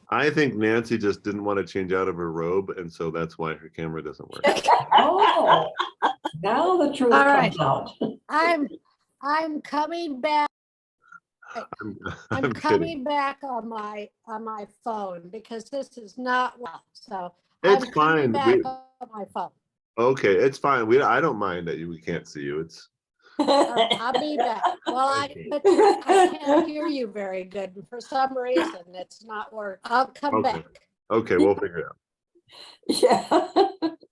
I think Nancy just didn't want to change out of her robe, and so that's why her camera doesn't work. Oh, now the truth All right. comes out. I'm coming back. I'm I'm kidding. coming back on my phone because this is not well. So It's I'm coming fine. back on my phone. Okay, it's fine. I don't mind that we can't see you. It's I'll be back. Well, but I can't hear you very good. And for some reason, it's not working. I'll come Okay. back. okay. We'll figure it out.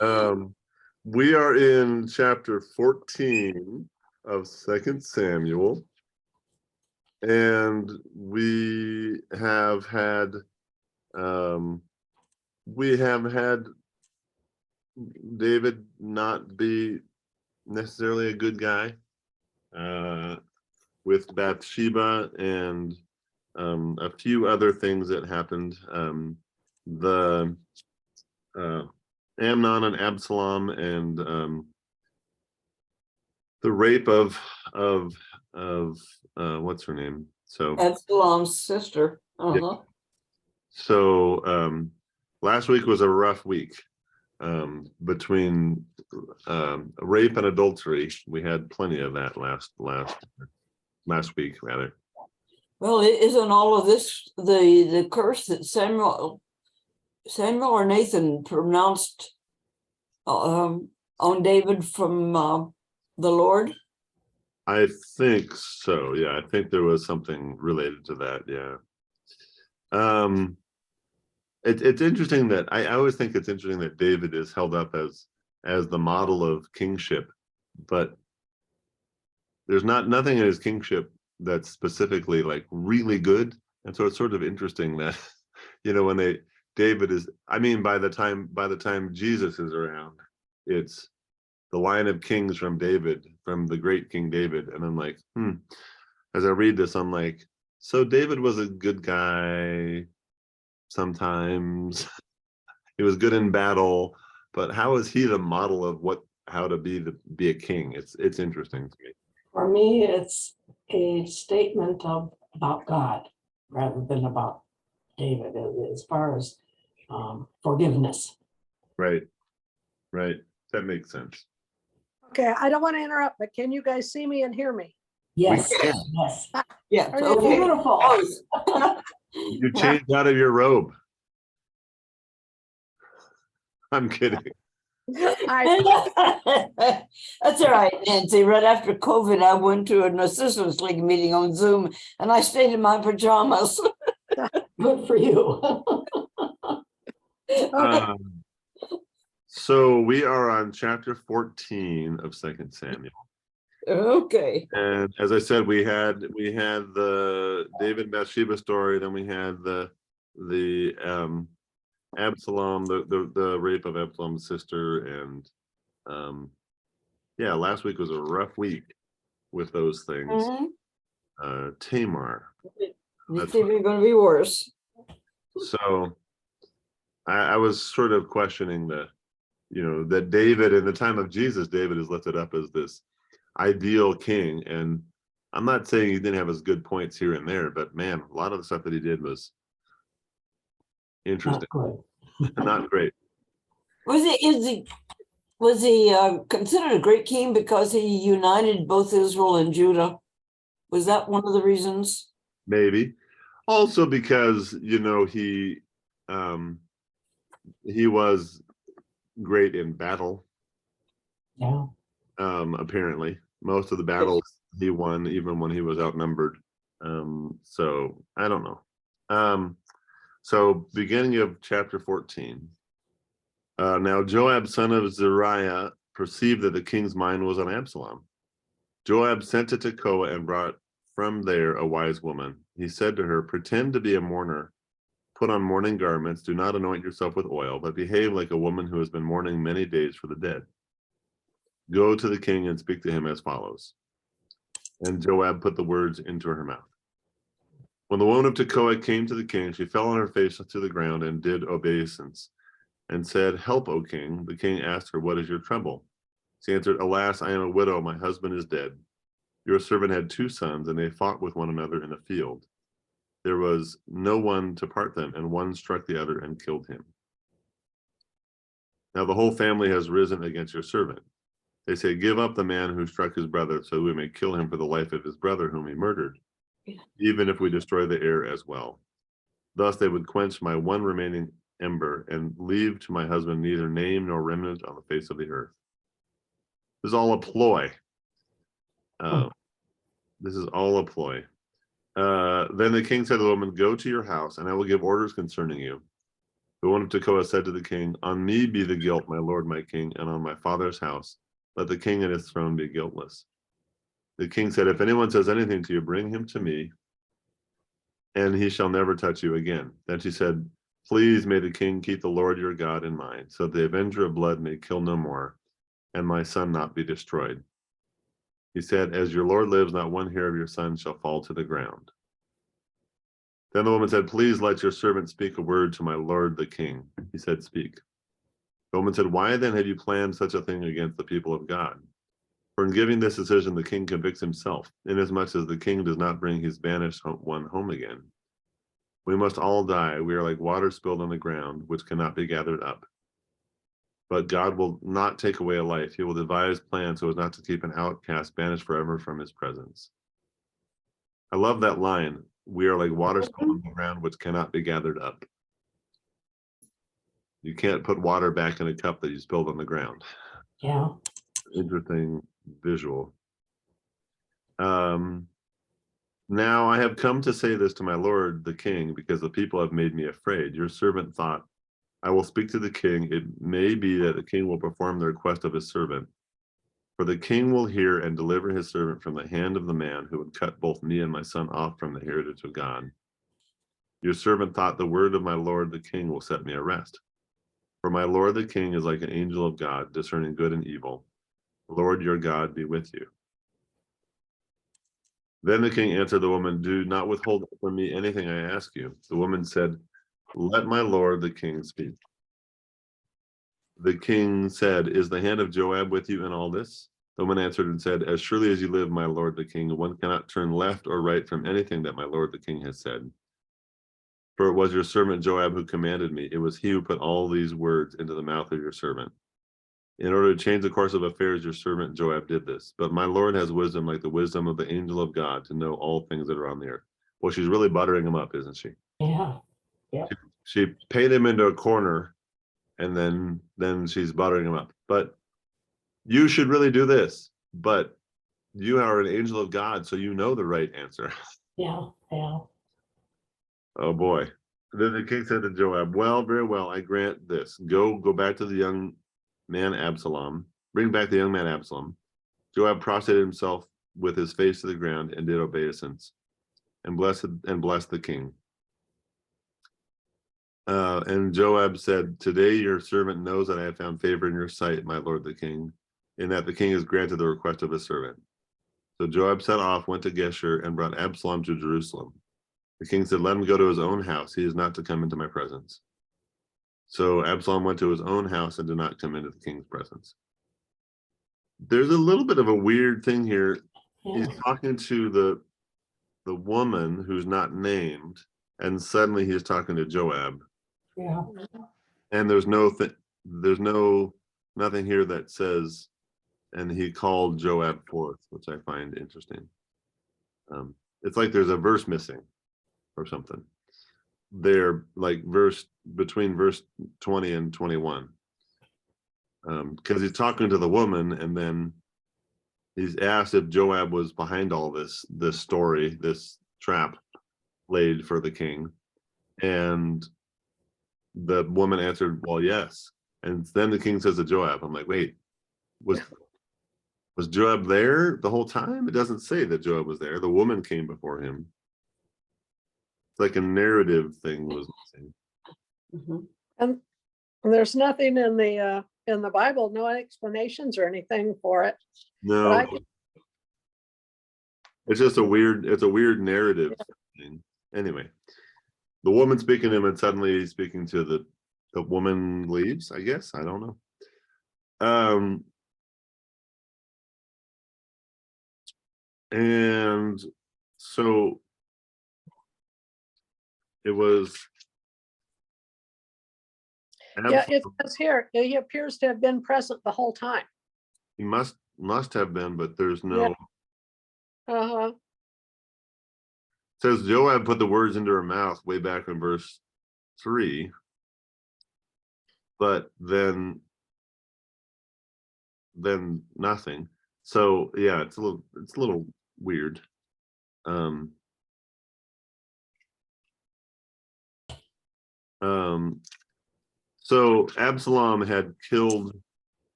Yeah. We are in chapter 14 of 2 Samuel, and we have had David not be necessarily a good guy with Bathsheba and a few other things that happened. The Amnon and Absalom and the rape of what's her name? So Absalom's sister. Uh-huh. so last week was a rough week between rape and adultery. We had plenty of that last week rather. Well, isn't all of this the curse that Samuel or Nathan pronounced on David from the Lord? I think so. Yeah, I think there was something related to that. Yeah. It's interesting that I always think it's interesting that David is held up as the model of kingship, but there's nothing in his kingship that's specifically like really good, and so it's sort of interesting that when David is, I mean, by the time Jesus is around, it's the line of kings from David, from the great King David, and I'm like, as I read this, I'm like, so David was a good guy sometimes. He was good in battle, but how is he the model of how to be a king? It's interesting to me. For me, it's a statement about God rather than about David as far as forgiveness. Right. That makes sense. Okay, I don't want to interrupt, but can you guys see me and hear me? Yes, We can. yes. Yeah. Are you Okay. Beautiful. You changed out of your robe. I'm kidding. That's all right, Nancy. Right after COVID, I went to an assistants league meeting on Zoom, and I stayed in my pajamas. Good for you. So we are on chapter 14 of 2 Samuel. Okay. And as I said, we had the David and Bathsheba story, then we had the Absalom, the rape of Absalom's sister, and last week was a rough week with those things. Tamar. It's even going to be worse. So I was sort of questioning that David, in the time of Jesus, David is lifted up as this ideal king, and I'm not saying he didn't have his good points here and there, but man, a lot of the stuff that he did was interesting. Not great. Was he considered a great king because he united both Israel and Judah? Was that one of the reasons? Maybe. Also because he was great in battle. Yeah. Apparently, most of the battles he won, even when he was outnumbered. So I don't know. So beginning of chapter 14. Now Joab, son of Zeruiah, perceived that the king's mind was on Absalom. Joab sent to Tekoa and brought from there a wise woman. He said to her, "Pretend to be a mourner. Put on mourning garments. Do not anoint yourself with oil, but behave like a woman who has been mourning many days for the dead. Go to the king and speak to him as follows." And Joab put the words into her mouth. When the woman of Tekoa came to the king, she fell on her face to the ground and did obeisance and said, "Help, O king." The king asked her, "What is your trouble?" She answered, "Alas, I am a widow. My husband is dead. Your servant had 2 sons, and they fought with one another in the field. there was no one to part them, and one struck the other and killed him. Now the whole family has risen against your servant. They say, give up the man who struck his brother, so we may kill him for the life of his brother whom he murdered, even if we destroy the heir as well. Thus they would quench my one remaining ember and leave to my husband neither name nor remnant on the face of the earth. This is all a ploy. This is all a ploy. Then the king said to the woman, go to your house, and I will give orders concerning you. The woman of Tekoa said to the king, on me be the guilt, my lord, my king, and on my father's house. Let the king and his throne be guiltless. The king said, if anyone says anything to you, bring him to me, and he shall never touch you again. Then she said, please may the king keep the Lord your God in mind, so that the avenger of blood may kill no more, and my son not be destroyed. He said, as your Lord lives, not one hair of your son shall fall to the ground. Then the woman said, please let your servant speak a word to my lord the king. He said, speak. The woman said, why then have you planned such a thing against the people of God? For in giving this decision, the king convicts himself, inasmuch as the king does not bring his banished one home again. We must all die. We are like water spilled on the ground, which cannot be gathered up. But God will not take away a life. He will devise plans so as not to keep an outcast banished forever from his presence. I love that line. We are like water spilled on the ground, which cannot be gathered up. You can't put water back in a cup that you spilled on the ground. Yeah. Interesting visual. Now I have come to say this to my lord the king, because the people have made me afraid. Your servant thought, I will speak to the king. It may be that the king will perform the request of his servant. For the king will hear and deliver his servant from the hand of the man who would cut both me and my son off from the heritage of God. Your servant thought, the word of my lord the king will set me at rest. For my lord the king is like an angel of God, discerning good and evil. Lord your God be with you. Then the king answered the woman, do not withhold from me anything I ask you. The woman said, let my lord the king speak. The king said, is the hand of Joab with you in all this? The woman answered and said, as surely as you live, my lord the king, one cannot turn left or right from anything that my lord the king has said. For it was your servant Joab who commanded me. It was he who put all these words into the mouth of your servant. In order to change the course of affairs, your servant Joab did this. But my Lord has wisdom like the wisdom of the angel of God to know all things that are on the earth. Well, she's really buttering him up, isn't she? Yeah. She paid him into a corner, and then she's buttering him up. But you should really do this. But you are an angel of God, so you know the right answer. Yeah. Yeah. Oh boy. Then the king said to Joab, well, very well, I grant this. Go back to the young man Absalom. Bring back the young man Absalom. Joab prostrated himself with his face to the ground and did obeisance, and blessed the king. And Joab said, today your servant knows that I have found favor in your sight, my lord the king, in that the king has granted the request of his servant. So Joab set off, went to Geshur, and brought Absalom to Jerusalem. The king said, let him go to his own house. He is not to come into my presence. So Absalom went to his own house and did not come into the king's presence. There's a little bit of a weird thing here. Yeah. He's talking to the woman who's not named, and suddenly he's talking to Joab. Yeah. And there's nothing here that says, and he called Joab forth, which I find interesting. It's like there's a verse missing or something. They're like between verse 20 and 21. Because he's talking to the woman, and then he's asked if Joab was behind all this story, this trap laid for the king. And the woman answered, well, yes. And then the king says to Joab, I'm like, wait, was Joab there the whole time? It doesn't say that Joab was there. The woman came before him. It's like a narrative thing was missing. Mhm. And there's nothing in the Bible, no explanations or anything for it. No, But I can- it's just a weird narrative thing. Anyway, the woman speaking to him, and suddenly he's speaking to the woman leaves, I guess. I don't know. And so it was. Yeah, it says here, he appears to have been present the whole time. He must have been, but there's no. Uh-huh. Says Joab put the words into her mouth way back in verse 3, but then nothing. So yeah, it's a little weird. So Absalom had killed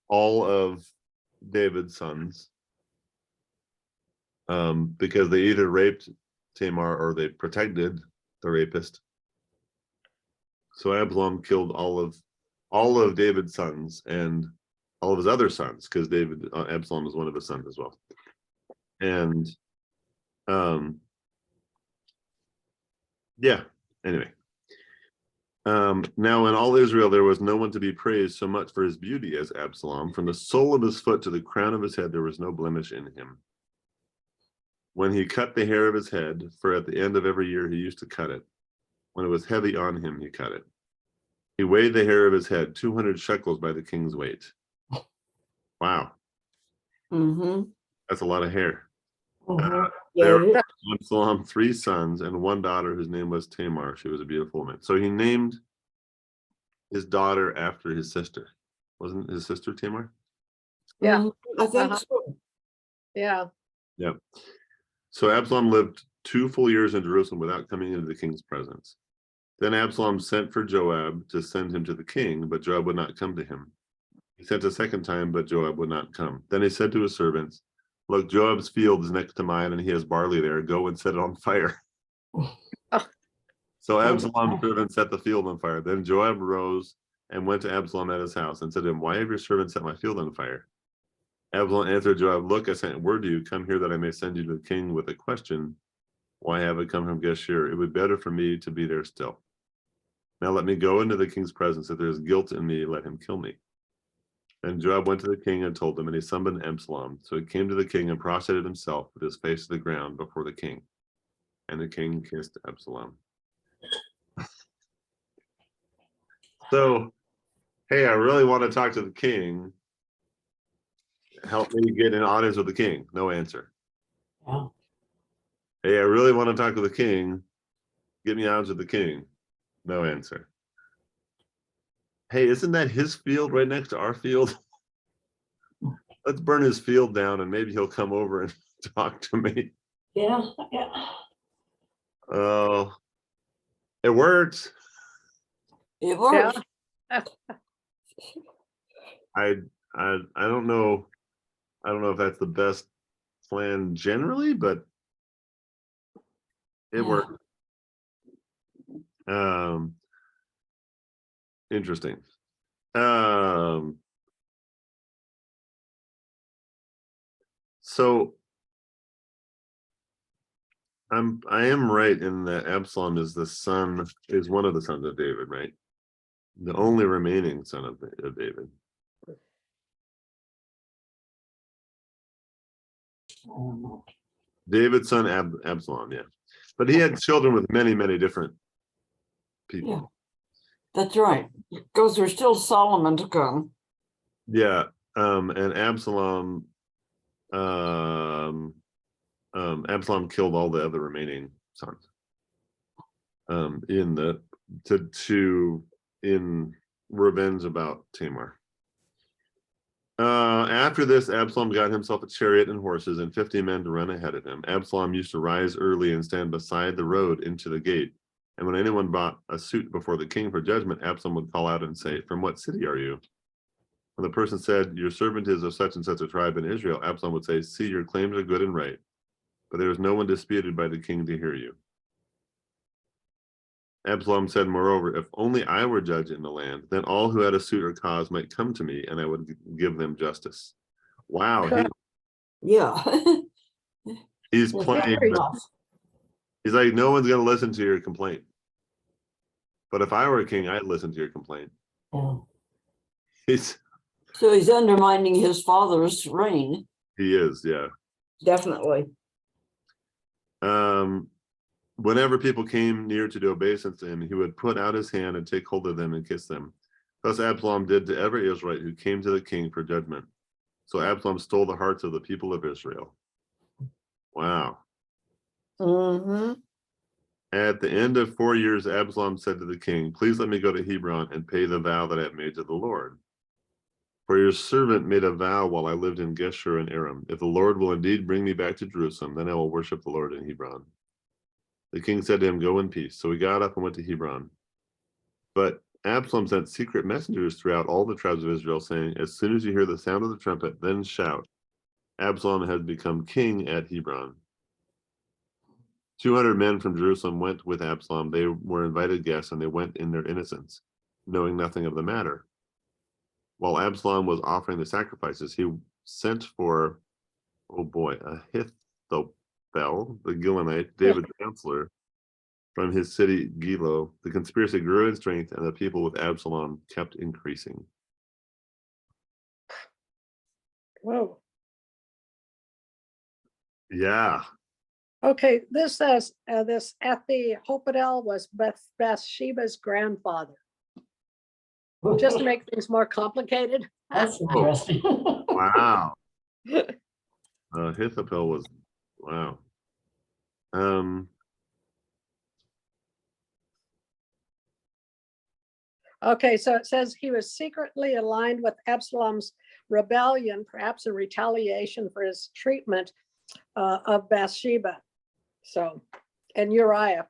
all of David's sons because they either raped Tamar or they protected the rapist. So Absalom killed all of David's sons and all of his other sons, because Absalom is one of his sons as well. And yeah, anyway. Now in all Israel there was no one to be praised so much for his beauty as Absalom. From the sole of his foot to the crown of his head there was no blemish in him. When he cut the hair of his head, for at the end of every year he used to cut it, when it was heavy on him he cut it. He weighed the hair of his head 200 shekels by the king's weight. Wow. Mm-hmm. That's a lot of hair. Mhm. There Yeah. were Absalom 3 sons and 1 daughter whose name was Tamar. She was a beautiful woman. So he named his daughter after his sister. Wasn't his sister Tamar? Yeah. Mhm, I think Uh-huh. so. Yeah. Yep. So Absalom lived 2 full years in Jerusalem without coming into the king's presence. Then Absalom sent for Joab to send him to the king, but Joab would not come to him. He sent a second time, but Joab would not come. Then he said to his servants, "Look, Joab's field is next to mine, and he has barley there. Go and set it on fire." So Absalom's servant set the field on fire. Then Joab rose and went to Absalom at his house and said to him, "Why have your servant set my field on fire?" Absalom answered Joab, "Look, I sent word to you, come here that I may send you to the king with a question. Why have I come from Geshur? It would be better for me to be there still. Now let me go into the king's presence. If there is guilt in me, let him kill me." Then Joab went to the king and told him, and he summoned Absalom. So he came to the king and prostrated himself with his face to the ground before the king. And the king kissed Absalom. So, hey, I really want to talk to the king. Help me get an audience with the king. No answer. Yeah. Hey, I really want to talk to the king. Get me out with the king. No answer. Hey, isn't that his field right next to our field? Let's burn his field down and maybe he'll come over and talk to me. Yeah. Oh, it works. It works. I don't know. I don't know if that's the best plan generally, but it Yeah. worked. Interesting. So I am right in that Absalom is one of the sons of David, right? The only remaining son of David. David's son Absalom, yeah. But he had children with many, many different people. Yeah. That's right. Because there's still Solomon to come. Yeah. And Absalom killed all the other remaining sons. In revenge about Tamar. After this, Absalom got himself a chariot and horses and 50 men to run ahead of him. Absalom used to rise early and stand beside the road into the gate. And when anyone brought a suit before the king for judgment, Absalom would call out and say, "From what city are you?" When the person said, "Your servant is of such and such a tribe in Israel," Absalom would say, "See, your claims are good and right, but there is no one disputed by the king to hear you." Absalom said, moreover, "If only I were judge in the land, then all who had a suit or cause might come to me, and I would give them justice." Wow, Yeah. he's Yeah. playing. He's like, no one's going to listen to your complaint. But if I were a king, I'd listen to your complaint. Yeah. So he's undermining his father's reign. He is, yeah. Definitely. Whenever people came near to do obeisance to him, he would put out his hand and take hold of them and kiss them. Thus Absalom did to every Israelite who came to the king for judgment. So Absalom stole the hearts of the people of Israel. Wow. Mm-hmm. At the end of 4 years, Absalom said to the king, please let me go to Hebron and pay the vow that I have made to the Lord. For your servant made a vow while I lived in Geshur and Aram. If the Lord will indeed bring me back to Jerusalem, then I will worship the Lord in Hebron. The king said to him, go in peace. So he got up and went to Hebron. But Absalom sent secret messengers throughout all the tribes of Israel, saying, as soon as you hear the sound of the trumpet, then shout, Absalom has become king at Hebron. 200 men from Jerusalem went with Absalom. They were invited guests, and they went in their innocence, knowing nothing of the matter. While Absalom was offering the sacrifices, he sent for, oh boy, Ahithophel, the Gilonite, David's counselor, from his city Gilo. The conspiracy grew in strength, and the people with Absalom kept increasing. Whoa. Yeah. Okay, this says this Ahithophel was Bathsheba's grandfather. Just to make things more complicated. That's interesting. Wow. Ahithophel was, wow. Okay, so it says he was secretly aligned with Absalom's rebellion, perhaps in retaliation for his treatment of Bathsheba. So, and Uriah.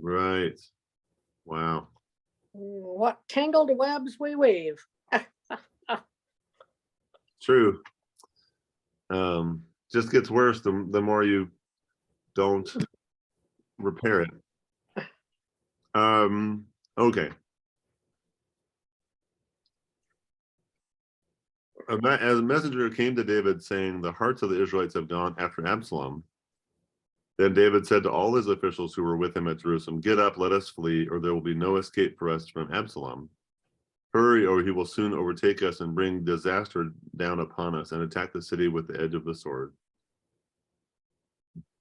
Right. Wow. What tangled webs we weave. True. Just gets worse the more you don't repair it. Okay. As a messenger came to David saying, the hearts of the Israelites have gone after Absalom. Then David said to all his officials who were with him at Jerusalem, get up, let us flee, or there will be no escape for us from Absalom. Hurry, or he will soon overtake us and bring disaster down upon us and attack the city with the edge of the sword.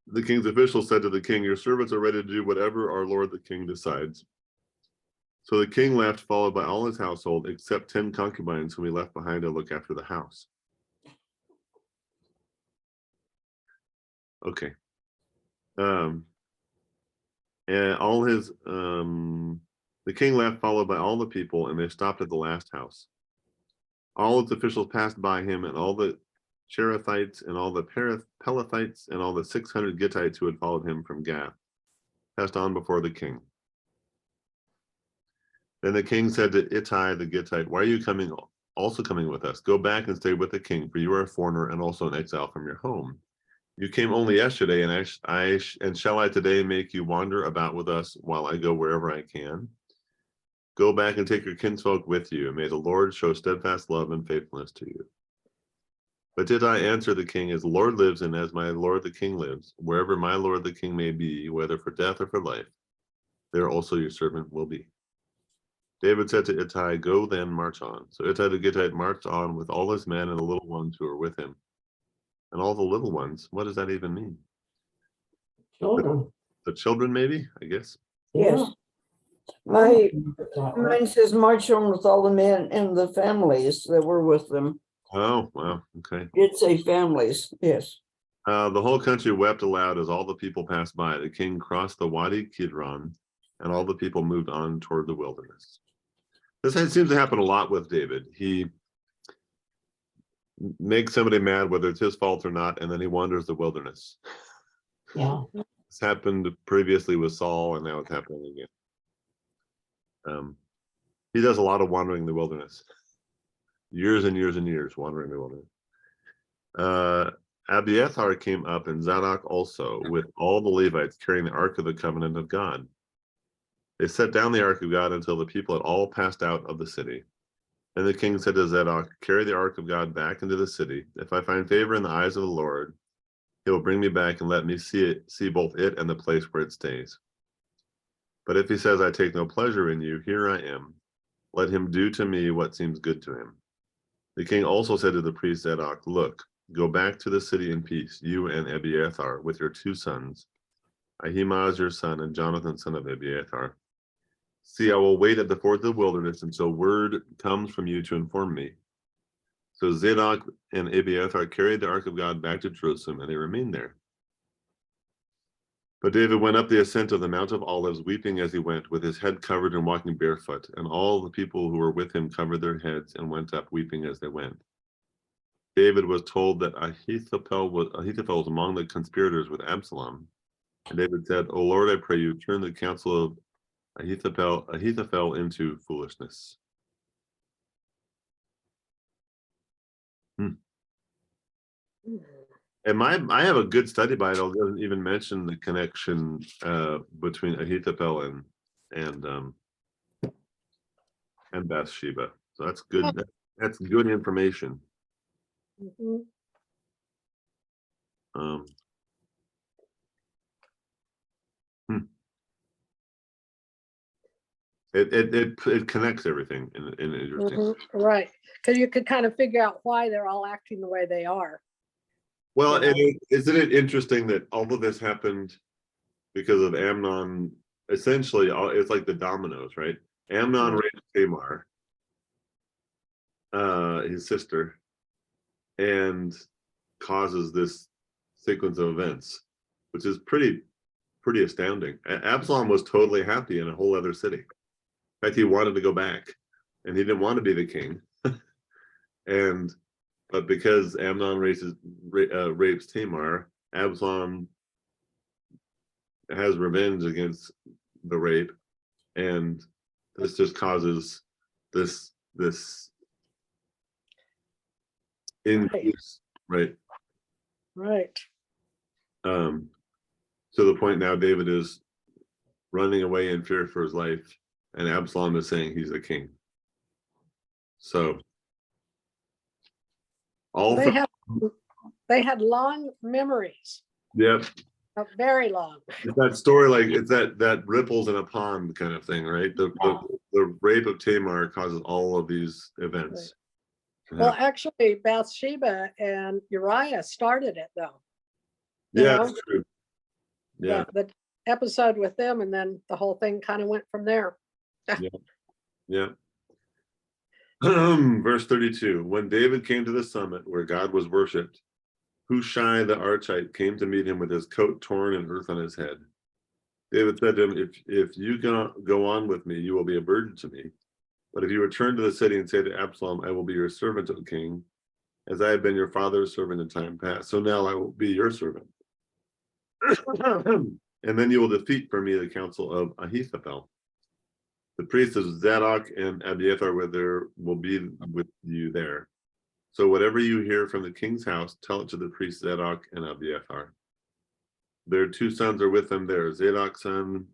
The king's officials said to the king, your servants are ready to do whatever our lord the king decides. So the king left, followed by all his household, except 10 concubines whom he left behind to look after the house. Okay. And all his, the king left, followed by all the people, and they stopped at the last house. All its officials passed by him, and all the Cherethites, and all the Pelethites, and all the 600 Gittites who had followed him from Gath, passed on before the king. Then the king said to Ittai the Gittite, why are you also coming with us? Go back and stay with the king, for you are a foreigner and also an exile from your home. You came only yesterday, and shall I today make you wander about with us while I go wherever I can? Go back and take your kinsfolk with you, and may the Lord show steadfast love and faithfulness to you. But did I answer the king, as the Lord lives and as my lord the king lives, wherever my lord the king may be, whether for death or for life, there also your servant will be. David said to Ittai, go then, march on. So Ittai the Gittite marched on with all his men and the little ones who were with him. And all the little ones, what does that even mean? Children. The children, maybe, I guess. Yes. Yeah. Mine says march on with all the men and the families that were with them. Oh, wow, okay. Did say families, yes. The whole country wept aloud as all the people passed by. The king crossed the Wadi Kidron, and all the people moved on toward the wilderness. This seems to happen a lot with David. He makes somebody mad, whether it's his fault or not, and then he wanders the wilderness. Yeah. This happened previously with Saul, and now it's happening again. He does a lot of wandering the wilderness. Years and years and years wandering the wilderness. Abiathar came up, and Zadok also, with all the Levites carrying the Ark of the Covenant of God. They set down the Ark of God until the people had all passed out of the city. And the king said to Zadok, carry the Ark of God back into the city. If I find favor in the eyes of the Lord, he will bring me back and let me see both it and the place where it stays. But if he says, I take no pleasure in you, here I am. Let him do to me what seems good to him. The king also said to the priest Zadok, look, go back to the city in peace, you and Abiathar, with your 2 sons. Ahimaaz your son, and Jonathan son of Abiathar. See, I will wait at the ford of the wilderness until word comes from you to inform me. So Zadok and Abiathar carried the ark of God back to Jerusalem, and they remained there. But David went up the ascent of the Mount of Olives, weeping as he went, with his head covered and walking barefoot. And all the people who were with him covered their heads and went up weeping as they went. David was told that Ahithophel was among the conspirators with Absalom. And David said, O Lord, I pray you, turn the counsel of Ahithophel into foolishness. And I have a good study Bible. It doesn't even mention the connection between Ahithophel and Bathsheba. So that's good. That's good information. Mhm. It connects everything in an interesting. Mhm. Right, because you could kind of figure out why they're all acting the way they are. Well, Yeah. isn't it interesting that all of this happened because of Amnon? Essentially, it's like the dominoes, right? Amnon raped Tamar, his sister, and causes this sequence of events, which is pretty astounding. Absalom was totally happy in a whole other city. In fact, he wanted to go back, and he didn't want to be the king. But because Amnon rapes Tamar, Absalom has revenge against the rape, and this just causes this increase, right? Right. To the point now David is running away in fear for his life, and Absalom is saying he's the king. So They had long memories, yep, very long. it's that story, like it's that ripples in a pond kind of thing, right? The rape of Tamar causes all of these events. Well, actually, Bathsheba and Uriah started it, though. You Yeah, know? that's true. Yeah, The episode with them, and then the whole thing kind of went from there. yeah. Verse 32, when David came to the summit where God was worshipped, Hushai the Archite came to meet him with his coat torn and earth on his head. David said to him, if you go on with me, you will be a burden to me. But if you return to the city and say to Absalom, I will be your servant, O king, as I have been your father's servant in time past, so now I will be your servant. And then you will defeat for me the counsel of Ahithophel. The priests of Zadok and Abiathar will be with you there. So whatever you hear from the king's house, tell it to the priests Zadok and Abiathar. Their two sons are with them there, Zadok's son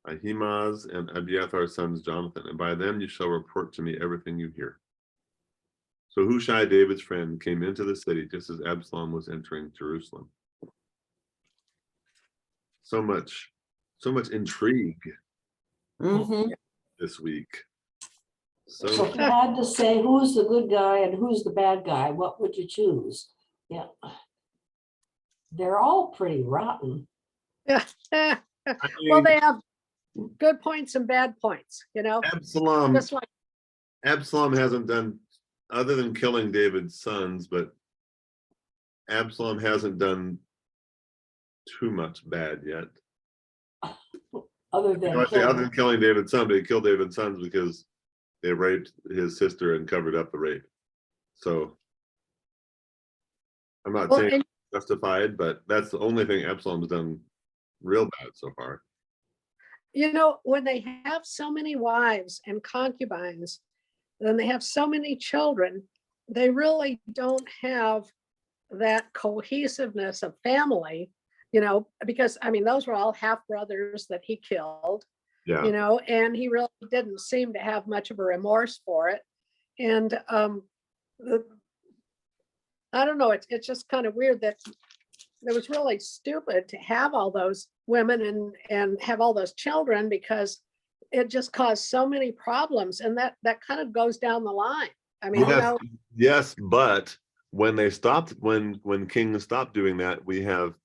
Ahimaaz and Abiathar's sons Jonathan, and by them you shall report to me everything you hear. So Hushai, David's friend, came into the city just as Absalom was entering Jerusalem. So much intrigue Mhm. this week. So if you had to say who's the good guy and who's the bad guy, what would you choose? Yeah. They're all pretty rotten. Yeah. Well, they have good points and bad points, Absalom just like hasn't done, other than killing David's sons, but Absalom hasn't done too much bad yet. Other than killing David's son, but he killed David's sons because they raped his sister and covered up the rape. So I'm not saying it's justified, but that's the only thing Absalom's done real bad so far. when they have so many wives and concubines, then they have so many children, they really don't have that cohesiveness of family, because those were all half brothers that he killed. Yeah. And he really didn't seem to have much of a remorse for it. And I don't know, it's just kind of weird that it was really stupid to have all those women and have all those children, because it just caused so many problems, and that kind of goes down the line. Yes, but when they stopped, when kings stopped doing that, we have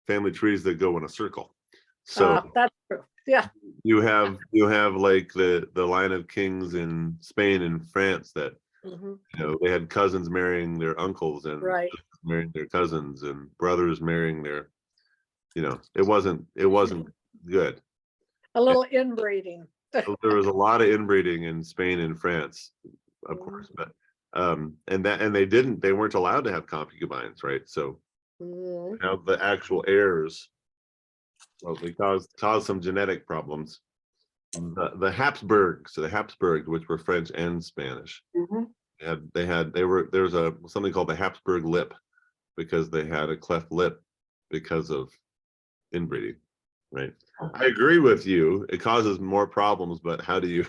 family trees that go in a circle. So That's true. Yeah. you have like the line of kings in Spain and France that, Mhm. you know, they had cousins marrying their uncles and Right. marrying their cousins and brothers marrying their, you know, it wasn't good. A little inbreeding. There was a lot of inbreeding in Spain and France, of Mhm. course, but they weren't allowed to have concubines, right? So Mhm. now the actual heirs, well, they caused some genetic problems. The Habsburgs, which were French and Spanish, Mhm. there's something called the Habsburg lip, because they had a cleft lip because of inbreeding, right? I agree with you. It causes more problems, but how do you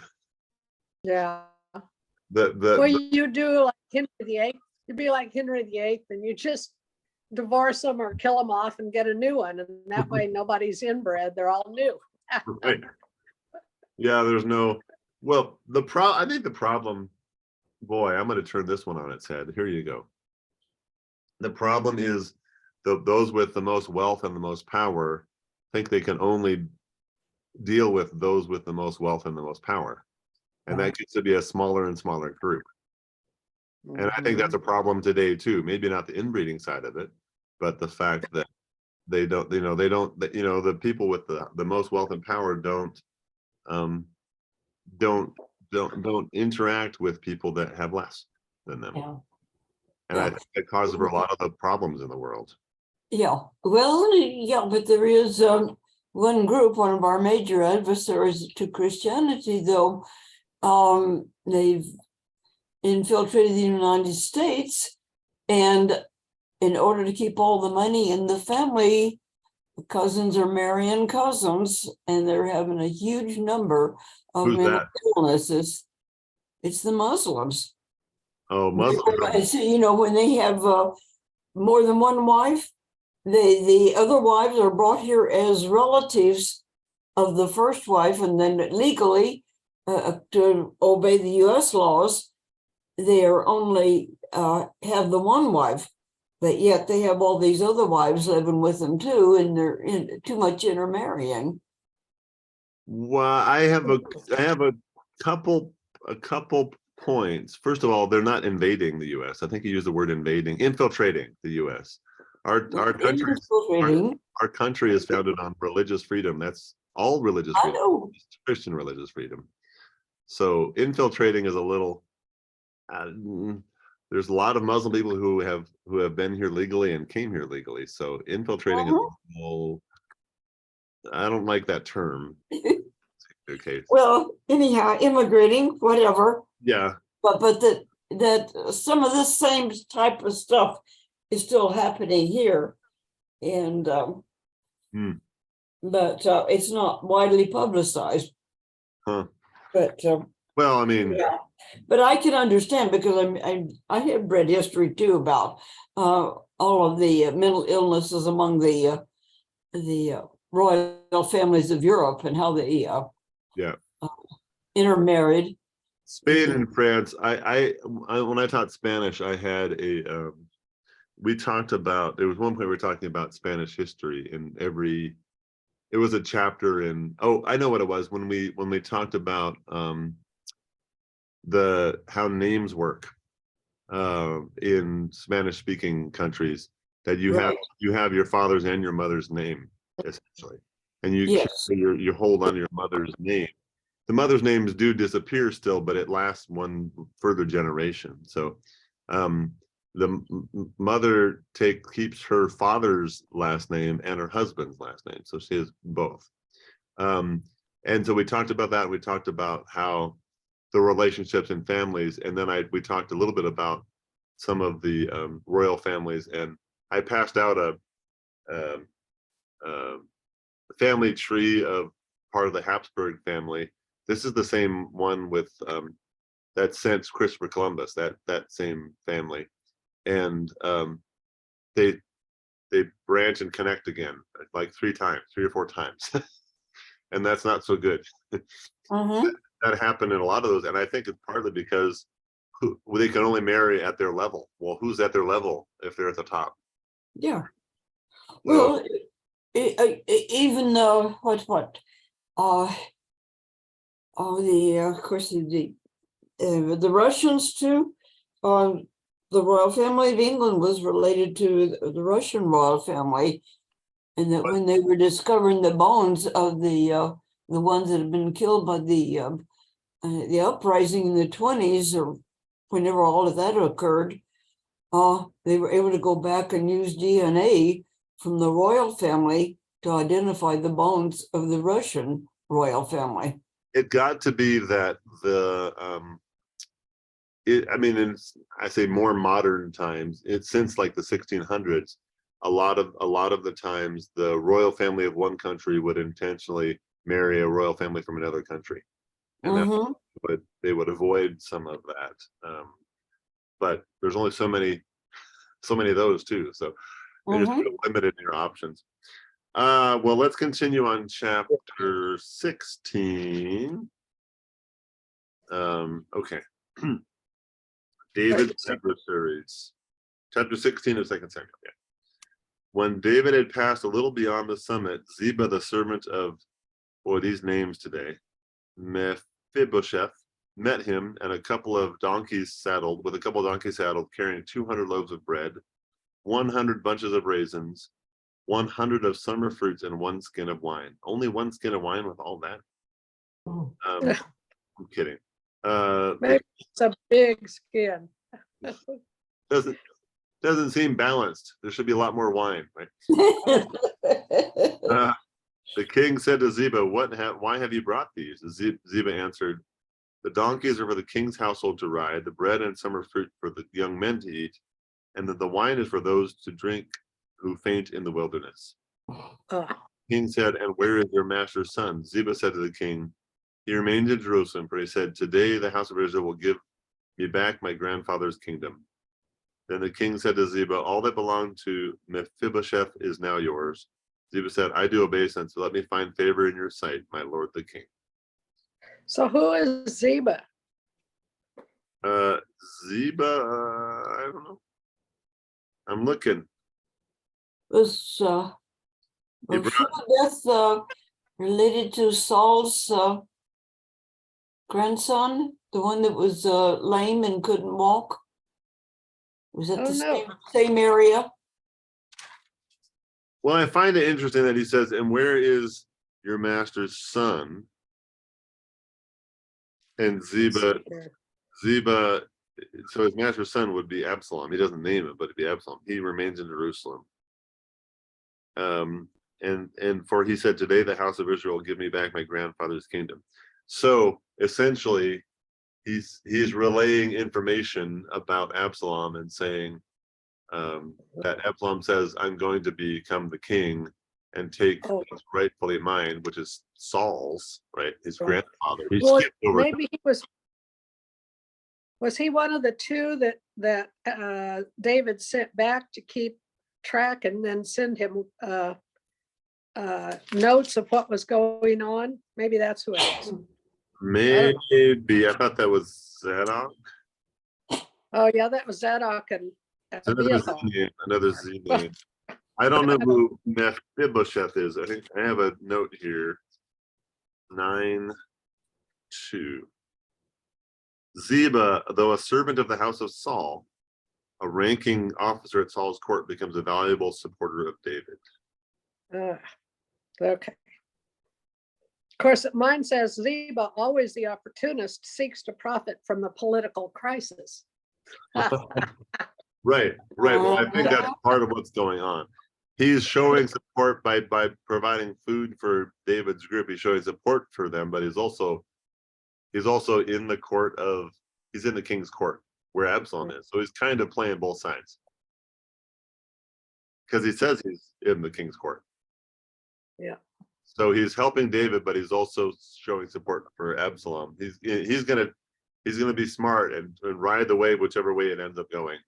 Yeah. the Well, you do like Henry VIII. You'd be like Henry VIII, and you just divorce them or kill them off and get a new one, and that way nobody's inbred. They're all new. right. Yeah, there's no, well, I think the problem, boy, I'm going to turn this one on its head. Here you go. The problem is those with the most wealth and the most power think they can only deal with those with the most wealth and the most power. And that gets to be a smaller and smaller group. And I think that's a problem today too. Maybe not the inbreeding side of it, but the fact that the people with the most wealth and power um, don't interact with people that have less than them. Yeah. And I think that causes a lot of the problems in the world. Yeah, well, yeah, but there is one group, one of our major adversaries to Christianity, though, they've infiltrated the United States, and in order to keep all the money in the family, cousins are marrying cousins, and they're having a huge number of Who's mental that? illnesses. It's the Muslims. Oh, Muslims. So, you know, when they have more than one wife, the other wives are brought here as relatives of the first wife, and then legally, to obey the U.S. laws, they are only have the one wife, but yet they have all these other wives living with them too, and they're too much intermarrying. Well, I have a couple points. First of all, they're not invading the U.S. I think you used the word invading, infiltrating the U.S. Our country, Infiltrating. our country is founded on religious freedom. That's all religious I freedom, know. Christian religious freedom. So infiltrating is a little. There's a lot of Muslim people who have been here legally and came here legally. So infiltrating is a little, I don't like that term. Okay. Well, anyhow, immigrating, whatever. Yeah. But that some of this same type of stuff is still happening here, and but it's not widely publicized. Huh. But Well, I mean, yeah, but I can understand, because I have read history too about all of the mental illnesses among the royal families of Europe, and how they intermarried. Spain and France. I when I taught Spanish, I had a we talked about, there was one point we were talking about Spanish history, and it was a chapter in, oh, I know what it was, when we talked about how names work in Spanish speaking countries, that you have your father's and your mother's name essentially, and you hold on to your mother's name. The mother's names do disappear still, but it lasts one further generation. So the mother keeps her father's last name and her husband's last name, so she has both. And so we talked about that. We talked about how the relationships in families, and then we talked a little bit about some of the royal families, and I passed out a family tree of part of the Habsburg family. This is the same one with that sent Christopher Columbus, that same family, and they branch and connect again like 3 or 4 times, and that's not so good. That happened in a lot of those, and I think it's partly because they can only marry at their level. Well, who's at their level if they're at the top? Yeah. So, Well, even of course the Russians too. The royal family of England was related to the Russian royal family, and that when they were discovering the bones of the ones that had been killed by the uprising in the 20s, or whenever all of that occurred, they were able to go back and use DNA from the royal family to identify the bones of the Russian royal family. It got to be that I mean, I say more modern times, it's since like the 1600s, a lot of the times the royal family of one country would intentionally marry a royal family from another country. And that they would avoid some of that. But there's only so many of those too. So you're just sort of limited in your options. Well, let's continue on chapter 16. Okay. David's adversaries. Chapter 16 of 2 Samuel. Yeah. When David had passed a little beyond the summit, Ziba, the servant of, these names today, Mephibosheth, met him and a couple of donkeys saddled, carrying 200 loaves of bread, 100 bunches of raisins, 100 of summer fruits, and 1 skin of wine. Only 1 skin of wine with all that? I'm kidding. Maybe it's a big skin. Doesn't seem balanced. There should be a lot more wine, right? The king said to Ziba, why have you brought these? Ziba answered, the donkeys are for the king's household to ride, the bread and summer fruit for the young men to eat, and that the wine is for those to drink who faint in the wilderness. The king said, and where is your master's son? Ziba said to the king, he remains in Jerusalem, for he said, today the house of Israel will give me back my grandfather's kingdom. Then the king said to Ziba, all that belonged to Mephibosheth is now yours. Ziba said, I do obeisance, so let me find favor in your sight, my lord the king. So who is Ziba? Ziba, I don't know. I'm looking. Was Mephibosheth related to Saul's grandson, the one that was lame and couldn't walk? Was that same area? Well, I find it interesting that he says, and where is your master's son? And Ziba, so his master's son would be Absalom. He doesn't name it, but it'd be Absalom. He remains in Jerusalem. And for he said, today the house of Israel will give me back my grandfather's kingdom. So essentially, he's relaying information about Absalom and saying that Absalom says, I'm going to become the king and take what's rightfully mine, which is Saul's, right? His grandfather. He skipped over. Maybe he was he one of the two that David sent back to keep track and then send him notes of what was going on? Maybe that's who it is. Maybe. I thought that was Zadok. Oh yeah, that was Zadok and another Z name. I don't know who Mephibosheth is. I think I have a note here. 9:2. Ziba, though a servant of the house of Saul, a ranking officer at Saul's court, becomes a valuable supporter of David. Okay. Of course, mine says Ziba, always the opportunist, seeks to profit from the political crisis. Right. Well, I think that's part of what's going on. He's showing support by providing food for David's group. He's showing support for them, but he's also in the court of, he's in the king's court where Absalom is. So he's kind of playing both sides. Because he says he's in the king's court. Yeah. So he's helping David, but he's also showing support for Absalom. He's gonna be smart and ride the wave whichever way it ends up going.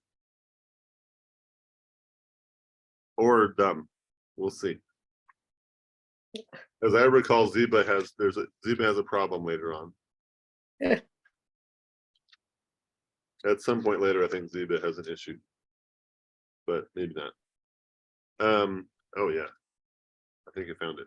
Or dumb. We'll see. As I recall, Ziba has a problem later on. Yeah. At some point later, I think Ziba has an issue, but maybe not. Oh yeah. I think I found it.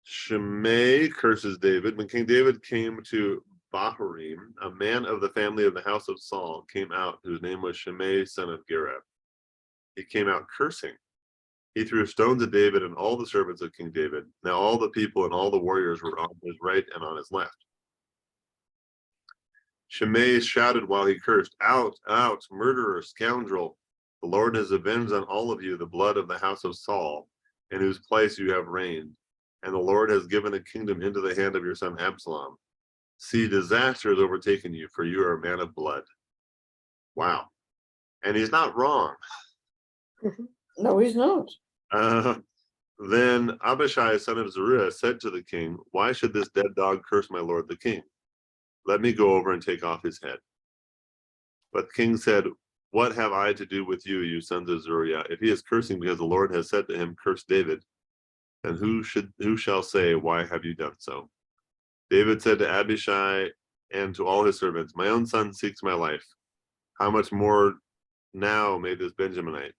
Shimei curses David. When King David came to Bahurim, a man of the family of the house of Saul came out, whose name was Shimei, son of Gera. He came out cursing. He threw stones at David and all the servants of King David. Now all the people and all the warriors were on his right and on his left. Shimei shouted while he cursed, "Out, out, murderer, scoundrel! The Lord has avenged on all of you the blood of the house of Saul, in whose place you have reigned. And the Lord has given the kingdom into the hand of your son Absalom. See, disaster has overtaken you, for you are a man of blood." Wow. And he's not wrong. No, he's not. Then Abishai, son of Zeruiah, said to the king, "Why should this dead dog curse my lord the king? Let me go over and take off his head." But the king said, "What have I to do with you, you sons of Zeruiah? If he is cursing because the Lord has said to him, 'Curse David,' then who shall say, 'Why have you done so?'" David said to Abishai and to all his servants, "My own son seeks my life. How much more now may this Benjaminite?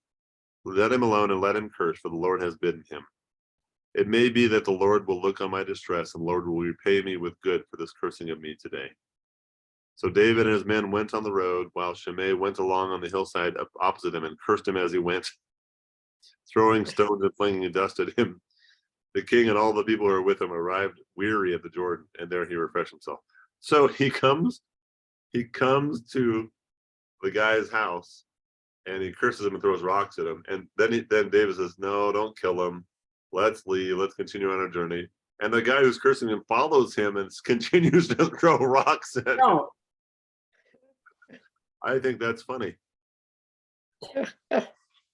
Let him alone and let him curse, for the Lord has bidden him. It may be that the Lord will look on my distress, and the Lord will repay me with good for this cursing of me today." So David and his men went on the road, while Shimei went along on the hillside opposite him and cursed him as he went, throwing stones and flinging dust at him. The king and all the people who were with him arrived weary at the Jordan, and there he refreshed himself. So he comes to the guy's house, and he curses him and throws rocks at him. And then David says, "No, don't kill him. Let's leave. Let's continue on our journey." And the guy who's cursing him follows him and continues to throw rocks at him. No. I think that's funny.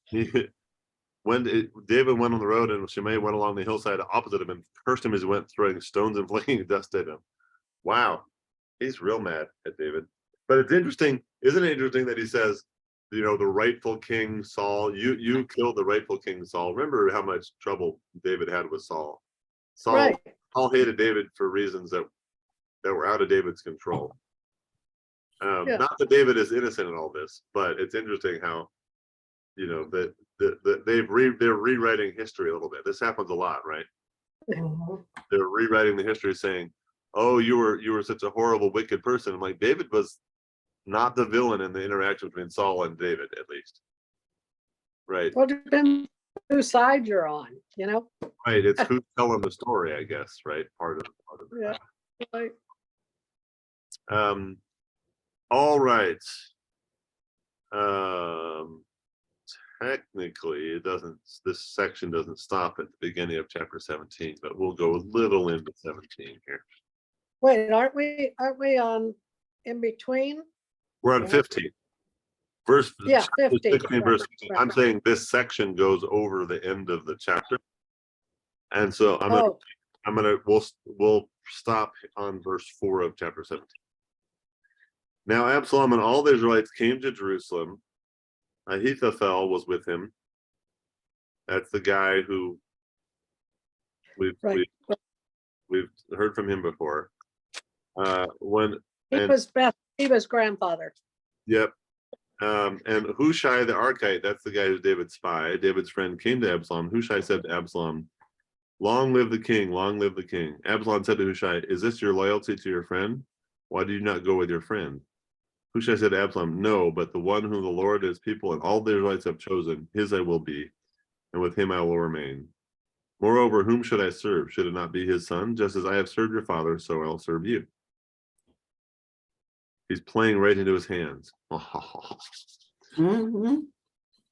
David went on the road, and Shimei went along the hillside opposite him and cursed him as he went, throwing stones and flinging dust at him. Wow, he's real mad at David. But it's interesting, isn't it interesting that he says, the rightful king Saul, you killed the rightful king Saul. Remember how much trouble David had with Saul. Right. Saul hated David for reasons that were out of David's control. Yeah. Not that David is innocent in all this, but it's interesting how that they're rewriting history a little bit. This happens a lot, right? Mhm. They're rewriting the history, saying, "Oh, you were such a horrible, wicked person." I'm like, David was not the villain in the interaction between Saul and David, at least. Right. Well, it depends whose side you're on, Right. It's who's telling the story, I guess, right? Part of it. Yeah. Right. All right. Technically, this section doesn't stop at the beginning of chapter 17, but we'll go a little into 17 here. Wait, aren't we on in between? We're on 15. Verse Yeah, chapter 15. 16, verse 15. Right. I'm saying this section goes over the end of the chapter. And so we'll stop on verse 4 of chapter 17. Now Absalom and all the Israelites came to Jerusalem. Ahithophel was with him. That's the guy who we've heard from him before. He was Bathsheba's grandfather. Yep. And Hushai the Archite, that's the guy who's David's spy. David's friend came to Absalom. Hushai said to Absalom, "Long live the king, long live the king." Absalom said to Hushai, "Is this your loyalty to your friend? Why do you not go with your friend?" Hushai said to Absalom, "No, but the one whom the Lord, his people, and all the Israelites have chosen, his I will be, and with him I will remain. Moreover, whom should I serve? Should it not be his son? Just as I have served your father, so I'll serve you." He's playing right into his hands. Mhm.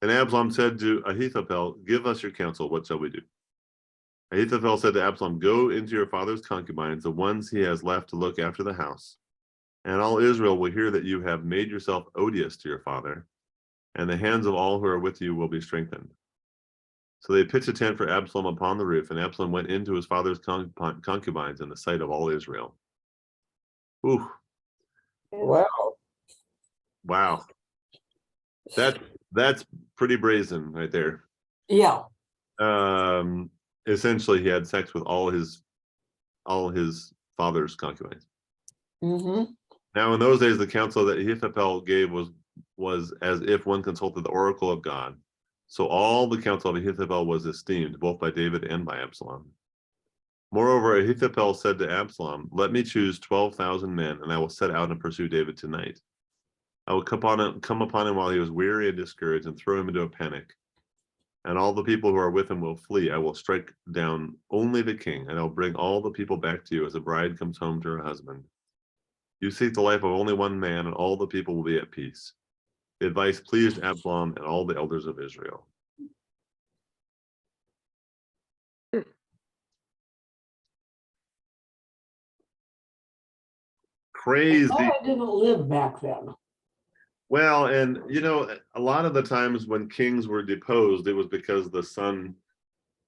And Absalom said to Ahithophel, "Give us your counsel. What shall we do?" Ahithophel said to Absalom, "Go into your father's concubines, the ones he has left to look after the house, and all Israel will hear that you have made yourself odious to your father, and the hands of all who are with you will be strengthened." So they pitched a tent for Absalom upon the roof, and Absalom went into his father's concubines in the sight of all Israel. Ooh. Wow. Wow. That's pretty brazen right there. Yeah. Essentially he had sex with all his father's concubines. Mm-hmm. Now, in those days, the counsel that Ahithophel gave was as if one consulted the oracle of God. So all the counsel of Ahithophel was esteemed, both by David and by Absalom. Moreover, Ahithophel said to Absalom, "Let me choose 12,000 men, and I will set out and pursue David tonight. I will come upon him while he was weary and discouraged, and throw him into a panic. And all the people who are with him will flee. I will strike down only the king, and I'll bring all the people back to you as a bride comes home to her husband. You seek the life of only one man, and all the people will be at peace." The advice pleased Absalom and all the elders of Israel. Crazy. Oh, I didn't live back then. Well, and a lot of the times when kings were deposed, it was because the son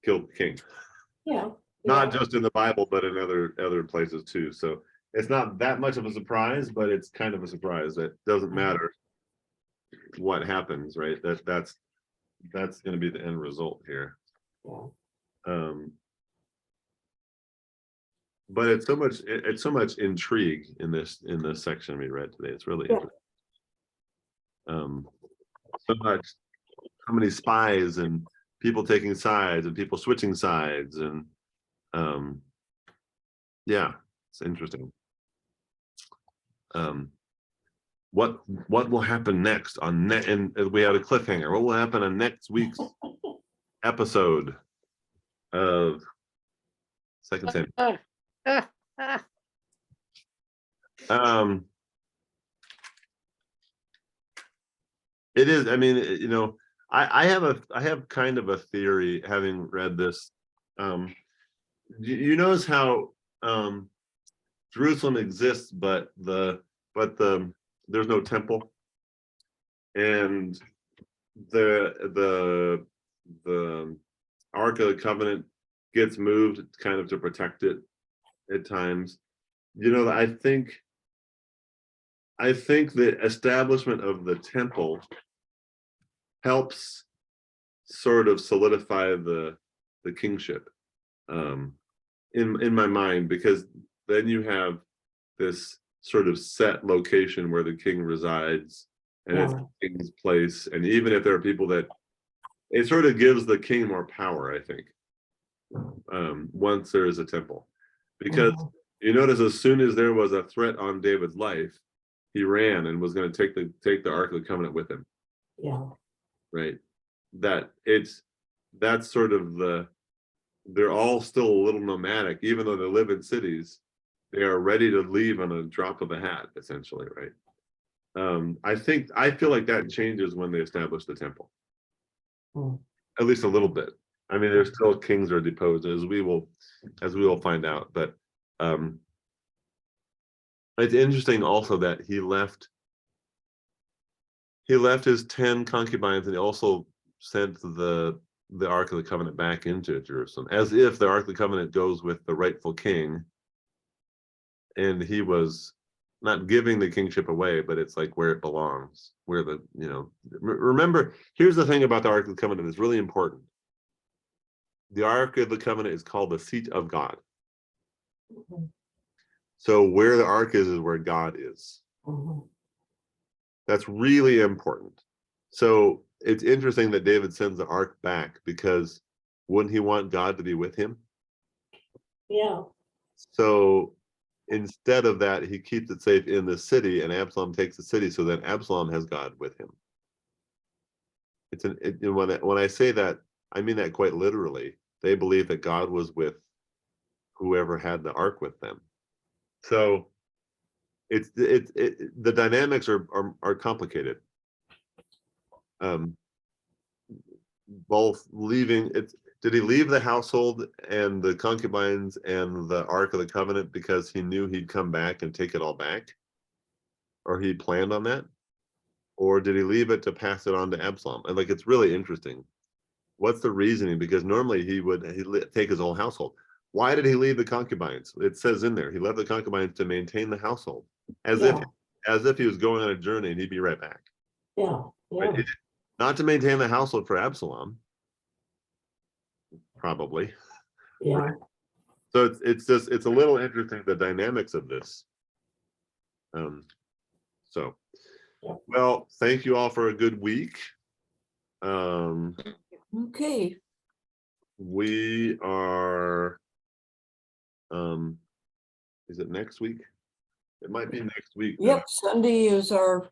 killed the king. Yeah. Not yeah. just in the Bible, but in other places too. So it's not that much of a surprise, but it's kind of a surprise. It doesn't matter what happens, right? That's going to be the end result here. Yeah. But it's so much intrigue in this section we read today. It's really interesting. So many spies and people taking sides and people switching sides, and yeah, it's interesting. What will happen next and we had a cliffhanger. What will happen on next week's episode of 2 Samuel? It is. I mean, I have kind of a theory, having read this. You notice how Jerusalem exists, but there's no temple, and the Ark of the Covenant gets moved kind of to protect it at times. I think the establishment of the temple helps sort of solidify the kingship in my mind, because then you have this sort of set location where the king resides, and it's the king's place. And even if there are people that, it sort of gives the king more power, I think, once there is a temple, because you notice as soon as there was a threat on David's life, he ran and was going to take the Ark of the Covenant with him. Yeah. Right. That's sort of they're all still a little nomadic, even though they live in cities. They are ready to leave on a drop of a hat, essentially, right? I feel like that changes when they establish the temple, at least a little bit. I mean, there's still kings are deposed, as we will find out. But it's interesting also that he left his 10 concubines, and he also sent the Ark of the Covenant back into Jerusalem, as if the Ark of the Covenant goes with the rightful king, and he was not giving the kingship away, but it's like where it belongs, where remember, here's the thing about the Ark of the Covenant that's really important. The Ark of the Covenant is called the seat of God. So where the Ark is where God is. That's really important. So it's interesting that David sends the Ark back, because wouldn't he want God to be with him? Yeah. So instead of that, he keeps it safe in the city, and Absalom takes the city, so that Absalom has God with him. When I say that, I mean that quite literally. They believe that God was with whoever had the Ark with them. So the dynamics are complicated. Both leaving it. Did he leave the household and the concubines and the Ark of the Covenant because he knew he'd come back and take it all back? Or he planned on that? Or did he leave it to pass it on to Absalom? And it's really interesting. What's the reasoning? Because normally he'd take his whole household. Why did he leave the concubines? It says in there, he left the concubines to maintain the household, as if he was going on a journey and he'd be right back. Yeah. Yeah. Right? Not to maintain the household for Absalom, probably. Yeah. So it's a little interesting, the dynamics of this. So, Yeah. well, thank you all for a good week. Okay, We are, is it next week? It might be next week. then. yep, Sunday is our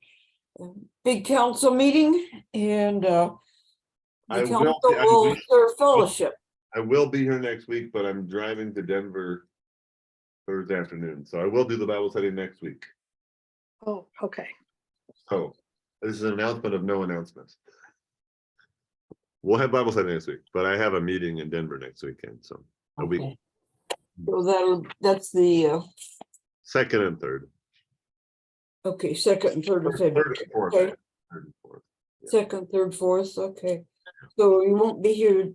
big council meeting and I the will council be- I will will- serve fellowship. I will be here next week, but I'm driving to Denver Thursday afternoon, so I will do the Bible study next week. Oh, okay. So this is an announcement of no announcements. We'll have Bible study next week, but I have a meeting in Denver next weekend, so a week, Okay. So that's the, second and third. okay, second and third of Third February. and fourth. Okay, Third and fourth. Yeah. second, third, fourth, okay. So you won't be here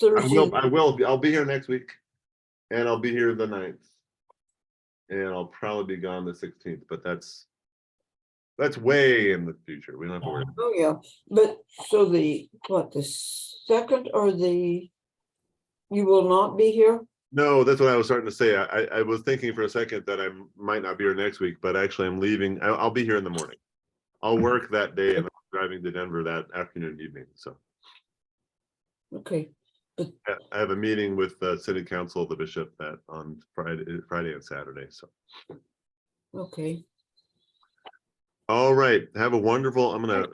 I Thursday. I'll be here next week. And I'll be here the 9th. And I'll probably be gone the 16th, but that's way in the future. We don't have to worry. Oh, yeah, but so the second or you will not be here? No, that's what I was starting to say. I was thinking for a second that I might not be here next week, but actually I'm leaving. I'll be here in the morning. I'll work that day and I'm driving to Denver that afternoon, evening. So Okay, I have a meeting with the city council, the bishop, that on Friday and Saturday. So, okay. all right. Have a wonderful, I'm going to